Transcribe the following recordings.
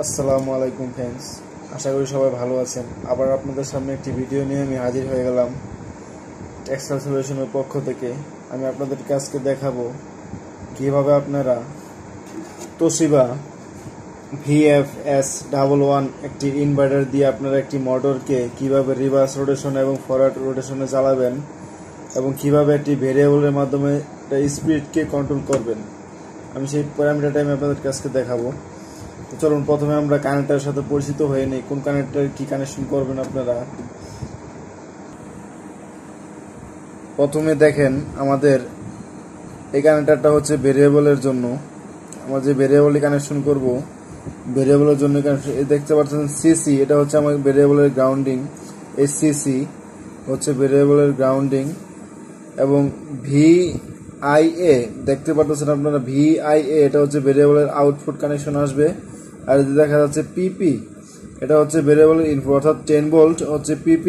আসসালামু আলাইকুম ফ্রেন্ডস, আশা করি সবাই ভালো আছেন। আবার আপনাদের সামনে একটি ভিডিও নিয়ে আমি হাজির হয়ে গেলাম টেক্সটাইল সলিউশনের পক্ষ থেকে। আমি আপনাদেরকে আজকে দেখাবো কিভাবে আপনারা তোশিবা VFS11 একটি ইনভার্টার দিয়ে আপনারা একটি মোটরকে কিভাবে রিভার্স রোটেশন এবং ফরওয়ার্ড রোটেশনে চালাবেন এবং কিভাবে একটি ভেরিয়েবলের মাধ্যমে স্পিডকে কন্ট্রোল করবেন। আমি সেই প্যারামিটারটা আমি আপনাদেরকে আজকে দেখাবো। তো চলুন প্রথমে আমরা কানেক্টরের সাথে পরিচিত হয়ে নেই, কোন কানেক্টর কি কানেকশন করবেন আপনারা। প্রথমে দেখেন আমাদের এই কানেক্টরটা হচ্ছে ভেরিয়েবলের জন্য। আমরা যে ভেরিয়েবলই কানেকশন করব, ভেরিয়েবলের জন্য দেখতে পাচ্ছেন সিসি, এটা হচ্ছে আমার ভেরিয়েবলের গ্রাউন্ডিং। এই সিসি হচ্ছে ভেরিয়েবলের গ্রাউন্ডিং এবং VIA দেখতে পাচ্ছেন আপনারা, VIA এটা হচ্ছে ভেরিয়েবলের আউটপুট কানেকশন আসবে। আর যদি দেখা যাচ্ছে PP, এটা হচ্ছে ভেরিয়েবলের ইনপুট, অর্থাৎ 10 ভোল্ট হচ্ছে PP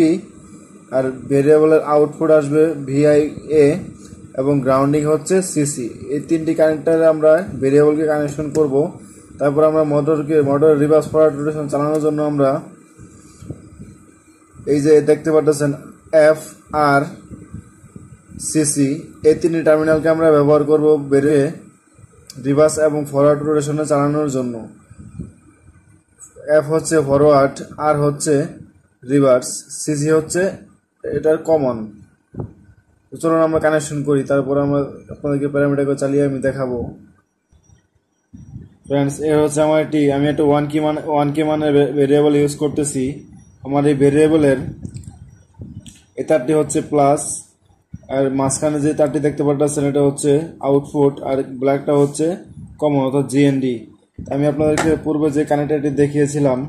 আর ভেরিয়েবলের আউটপুট আসবে VIA এবং গ্রাউন্ডিং হচ্ছে CC। এই তিনটি কানেক্টরে আমরা ভেরিয়েবলকে কানেকশন করব। তারপর আমরা মোটর রিভার্স ফরওয়ার্ড রোটেশন চালানোর জন্য আমরা এই যে দেখতে পাচ্ছেন FR CC, এই তিনটি টার্মিনালকে আমরা ব্যবহার করব রিভার্স এবং ফরওয়ার্ড রোটেশনে চালানোর জন্য। F হচ্ছে ফরওয়ার্ড, R হচ্ছে রিভার্স, CC হচ্ছে এটার কমন। চলুন আমরা কানেকশন করি, তারপর আমরা আপনাদেরকে প্যারামিটারকে চালিয়ে আমি দেখাবো। ফ্রেন্ডস, এ হচ্ছে আমি একটা 1K মানের ভেরিয়েবল ইউজ করতেছি। আমার এই ভেরিয়েবলের এই তারটি হচ্ছে প্লাস, আর মাঝখানে যে তারটি দেখতে পাচ্ছেন এটা হচ্ছে আউটপুট, আর ব্ল্যাকটা হচ্ছে কমন অর্থাৎ GND। আমি আপনাদেরকে পূর্বে যে কানেক্টরটি দেখিয়েছিলাম,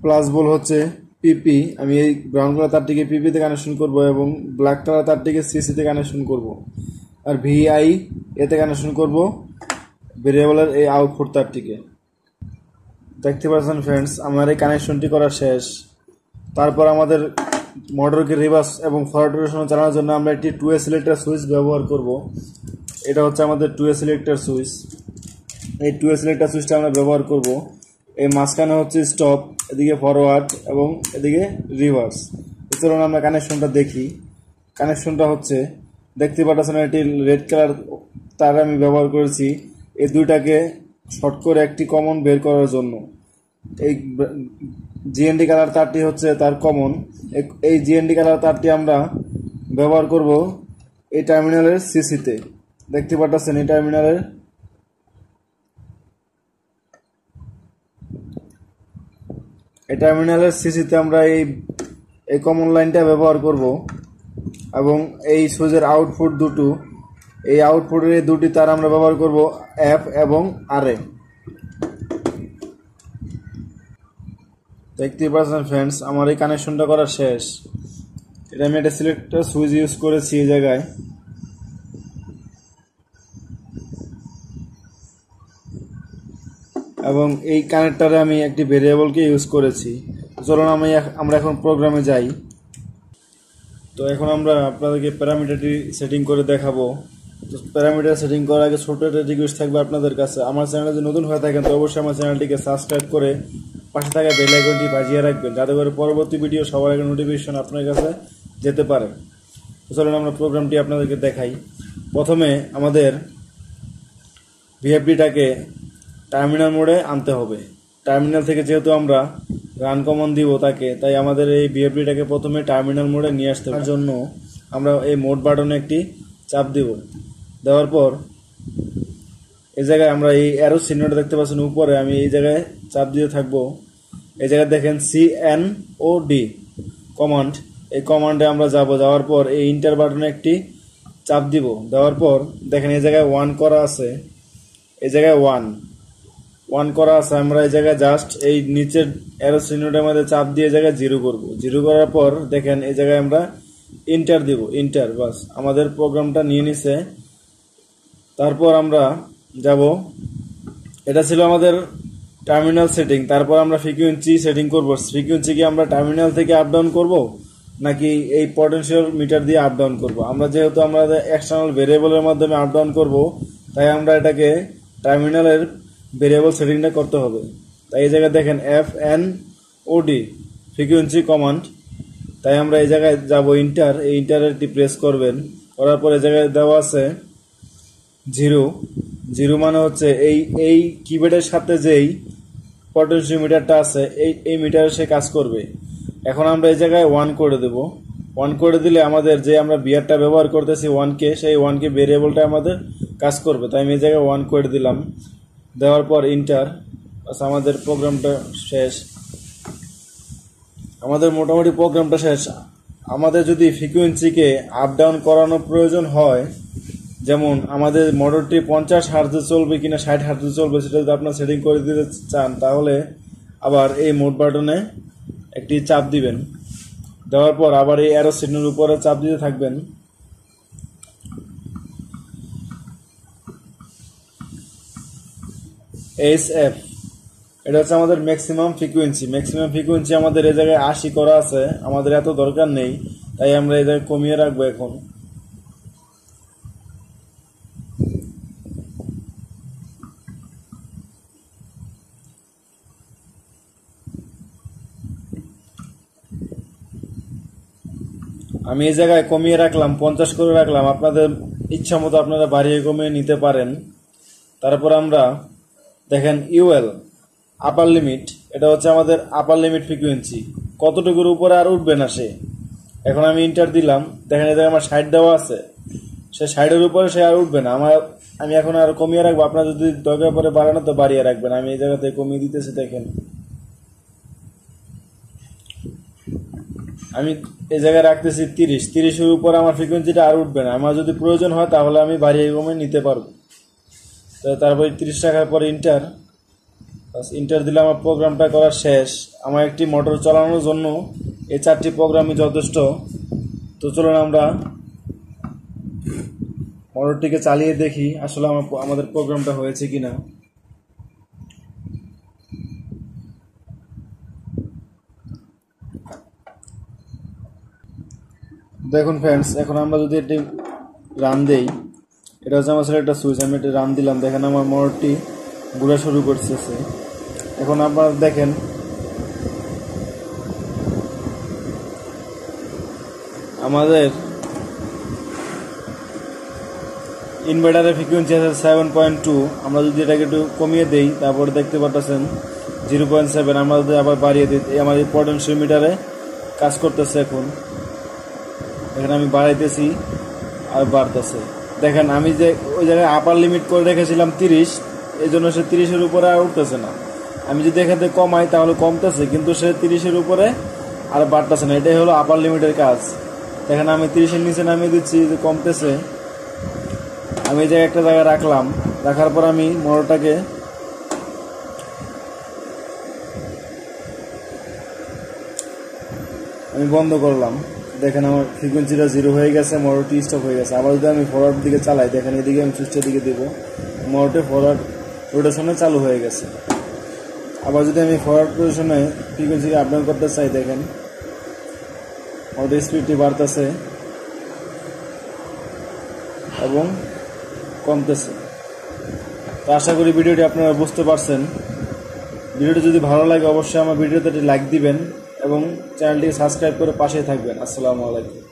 প্লাস বল হচ্ছে PP, আমি এই ব্রাউন কালার তারটিকে PP তে কানেকশন করব এবং ব্ল্যাক কালার তারটিকে CC তে কানেকশন করব, আর VI এতে কানেকশন করব ভেরিয়েবলের এই আউটপুট তারটিকে। দেখতে পাচ্ছেন ফ্রেন্ডস, আমার এই কানেকশনটি করা শেষ। তারপর আমাদের মোটরকে রিভার্স এবং ফরওয়ার্ড রোটেশন চালানোর জন্য আমরা একটি 2A সিলেক্টর সুইচ ব্যবহার করব। এটা হচ্ছে আমাদের 2A সিলেক্টর সুইচ। এই 2A সিলেক্টর সুইচটা আমরা ব্যবহার করব। এই মাঝখানে হচ্ছে স্টপ, এদিকে ফরওয়ার্ড এবং এদিকে রিভার্স। চলুন আমরা কানেকশনটা দেখি। কানেকশনটা হচ্ছে দেখতে পাচ্ছেন এটি রেড কালার তার আমি ব্যবহার করেছি এই দুইটাকে শর্ট করে একটি কমন বের করার জন্য। এই GND কালার তারটি হচ্ছে তার কমন। এই GND কালার তারটি আমরা ব্যবহার করব এই টার্মিনালের CC-তে। দেখতে পাচ্ছেন এই টার্মিনালের CC-তে আমরা এই কমন লাইনটা ব্যবহার করব এবং এই সুইচের আউটপুট এই আউটপুটের এই দুটি তার আমরা ব্যবহার করব F এবং RA। দেখতে পাচ্ছেন ফ্রেন্ডস, আমার এই কানেকশনটা করা শেষ। এটা আমি একটা সিলেক্টর সুইচ ইউজ করেছি এই জায়গায়। এবং এই কানেক্টরে আমি একটি ভেরিয়েবলকে ইউজ করেছি। চলুন আমরা এখন প্রোগ্রামে যাই। তো এখন আমরা আপনাদেরকে প্যারামিটারটি সেটিং করে দেখাবো। তো প্যারামিটার সেটিং করার আগে ছোট একটা রিকোয়েস্ট থাকবে আপনাদের কাছে, আমার চ্যানেলে যদি নতুন হয়ে থাকেন তো অবশ্যই আমার চ্যানেলটিকে সাবস্ক্রাইব করে পাশে থাকা বেল আইকনটি বাজিয়ে রাখবেন, যাতে করে পরবর্তী ভিডিও সবার আগে নোটিফিকেশন আপনার কাছে যেতে পারে। তো চলুন আমরা প্রোগ্রামটি আপনাদেরকে দেখাই। প্রথমে আমাদের VFD-টাকে টার্মিনাল মোডে আনতে হবে। টার্মিনাল থেকে যেহেতু আমরা রান কমন দিব তাকে, তাই আমাদের এই VFD-টাকে প্রথমে টার্মিনাল মোডে নিয়ে আসতে হবে। তার জন্য আমরা এই মোড বাটনে একটি চাপ দিব। দেওয়ার পর এই জায়গায় আমরা এই অ্যারো চিহ্নটা দেখতে পাচ্ছেন উপরে, আমি এই জায়গায় চাপ দিয়ে থাকবো। এই জায়গায় দেখেন CNOD কমান্ড, এই কমান্ডে আমরা যাওয়ার পর এই ইন্টার বাটনে একটি চাপ দিব। দেওয়ার পর দেখেন এই জায়গায় 1 করা আছে, এই জায়গায় 1 করা আছে। আমরা এই জায়গায় জাস্ট এই নিচের অ্যারো চিহ্নটার মধ্যে চাপ দিয়ে এই জায়গায় 0 করব। 0 করার পর দেখেন এই জায়গায় আমরা ইন্টার দিব, বাস আমাদের প্রোগ্রামটা নিয়ে নিছে। তারপর আমরা যাব, এটা ছিল আমাদের টার্মিনাল সেটিং। তারপর আমরা ফ্রিকোয়েন্সি সেটিং করব। ফ্রিকোয়েন্সি কি আমরা টার্মিনাল থেকে আপ ডাউন করব নাকি এই পটেনশিয়াল মিটার দিয়ে আপ ডাউন করব? আমরা যেহেতু আমরা এক্সটার্নাল ভেরিয়েবলের মাধ্যমে আপ ডাউন করব, তাই আমরা এটাকে টার্মিনালের ভেরিয়েবল সেটিংটা করতে হবে। তাই এই জায়গায় দেখেন FNOD ফ্রিকোয়েন্সি কমান্ড, তাই আমরা এই জায়গায় যাব ইন্টার, এই ইন্টারটি প্রেস করবেন, করার পর এই জায়গায় দেওয়া আছে 0, 0 মানে হচ্ছে এই কিবোর্ডের সাথে যেই পটেনশিওমিটারটা আছে এই মিটারে সে কাজ করবে। এখন আমরা এই জায়গায় 1 করে দেব, 1 করে দিলে আমাদের যে আমরা বিয়ারটা ব্যবহার করতেছি 1K, সেই 1K ভেরিয়েবলটা আমাদের কাজ করবে। তাই আমি এই জায়গায় 1 করে দিলাম, দেওয়ার পর ইন্টার, আমাদের প্রোগ্রামটা শেষ। আমাদের মোটামুটি প্রোগ্রামটা শেষ। আমাদের যদি ফ্রিকোয়েন্সিকে আপ ডাউন করানোর প্রয়োজন হয়, যেমন আমাদের মোটরটি 50 হার্টজে চলবে কিনা 60 হার্টজে চলবে, সেটা যদি আপনার সেটিং করে দিতে চান তাহলে আবার এই মোড বাটনে একটি চাপ দিবেন, দেওয়ার পর আবার এই অ্যারো সিগন্যাল উপরে চাপ দিতে থাকবেন। SF এটা হচ্ছে আমাদের ম্যাক্সিমাম ফ্রিকোয়েন্সি। ম্যাক্সিমাম ফ্রিকোয়েন্সি আমাদের এই জায়গায় 80 করা আছে, আমাদের এত দরকার নেই, তাই আমরা এই জায়গায় কমিয়ে রাখবো। এখন আমি এই জায়গায় কমিয়ে রাখলাম, 50 করে রাখলাম। আপনাদের ইচ্ছা মতো আপনারা বাড়িয়ে কমিয়ে নিতে পারেন। তারপর আমরা দেখেন UL আপার লিমিট, এটা হচ্ছে আমাদের আপার লিমিট ফ্রিকোয়েন্সি, কতটুকুর উপরে আর উঠবে না সে। এখন আমি ইন্টার দিলাম, দেখেন এই জায়গায় আমার 60 দেওয়া আছে, সে 60-এর উপরে সে আর উঠবে না। আমি এখন আর কমিয়ে রাখবো, আপনার যদি দরকার পরে বাড়ানো তো বাড়িয়ে রাখবেন। আমি এই জায়গাতে কমিয়ে দিতেছি, দেখেন আমি এই জায়গায় রাখতেছি 30, 30-এর উপর আমার ফ্রিকোয়েন্সিটা আর উঠবে না। আমার যদি প্রয়োজন হয় তাহলে আমি বাড়িয়ে কমিয়ে নিতে পারবো। তো তারপর 30 রাখার পর ইন্টার, ইন্টার দিলে আমার প্রোগ্রামটা করা শেষ। আমার একটি মোটর চালানোর জন্য এই 4টি প্রোগ্রামই যথেষ্ট। তো চলুন আমরা মোটরটিকে চালিয়ে দেখি আসলে আমাদের প্রোগ্রামটা হয়েছে কিনা। দেখুন ফ্রেন্ডস, এখন আমরা যদি এটি রান দেই, এটা হচ্ছে আমার একটা সুইচ, আমি এটি রান দিলাম, দেখেন আমার মোটরটি ঘোরা শুরু করতেছে। এখন আপনারা দেখেন আমাদের ইনভার্টারের ফ্রিকোয়েন্সি আছে 7.2। আমরা যদি এটাকে একটু কমিয়ে দেই, তারপরে দেখতে পাচ্ছেন 0.7। আমরা যদি আবার বাড়িয়ে দিই, আমাদের পটেনশিওমিটারে কাজ করতেছে। এখন এখানে আমি বাড়াইতেছি আর বাড়তেছে। দেখেন আমি যে ওই জায়গায় আপার লিমিট করে রেখেছিলাম 30, এই জন্য সে 30-এর উপরে আর উঠতেছে না। আমি যদি এখান থেকে কমাই তাহলে কমতেছে, কিন্তু সে 30-এর উপরে আর বাড়তেছে না। এটাই হলো আপার লিমিটের কাজ। দেখেন আমি 30-এর নিচে নামিয়ে দিচ্ছি, যে কমতেছে। আমি এই জায়গায় একটা জায়গায় রাখলাম, রাখার পর আমি মোটরটাকে আমি বন্ধ করলাম। দেখেন আমার ফ্রিকোয়েন্সিটা 0 হয়ে গেছে, মোটরটি স্টপ হয়ে গেছে। আবার যদি আমি ফরওয়ার্ড দিকে চালাই, দেখেন এদিকে আমি সুইচের দিকে দেবো, মোটরটি ফরওয়ার্ড রোটেশনে চালু হয়ে গেছে। আবার যদি আমি ফরওয়ার্ড পজিশনে ফ্রিকোয়েন্সিকে আপ ডাউন করতে চাই, দেখেন মোটরের স্পিডটি বাড়তেছে এবং কমতেছে। তো আশা করি ভিডিওটি আপনারা বুঝতে পারছেন। ভিডিওটি যদি ভালো লাগে অবশ্যই আমার ভিডিওতে একটি লাইক দিবেন এবং চ্যানেলটিকে সাবস্ক্রাইব করে পাশেই থাকবেন। আসসালামু আলাইকুম।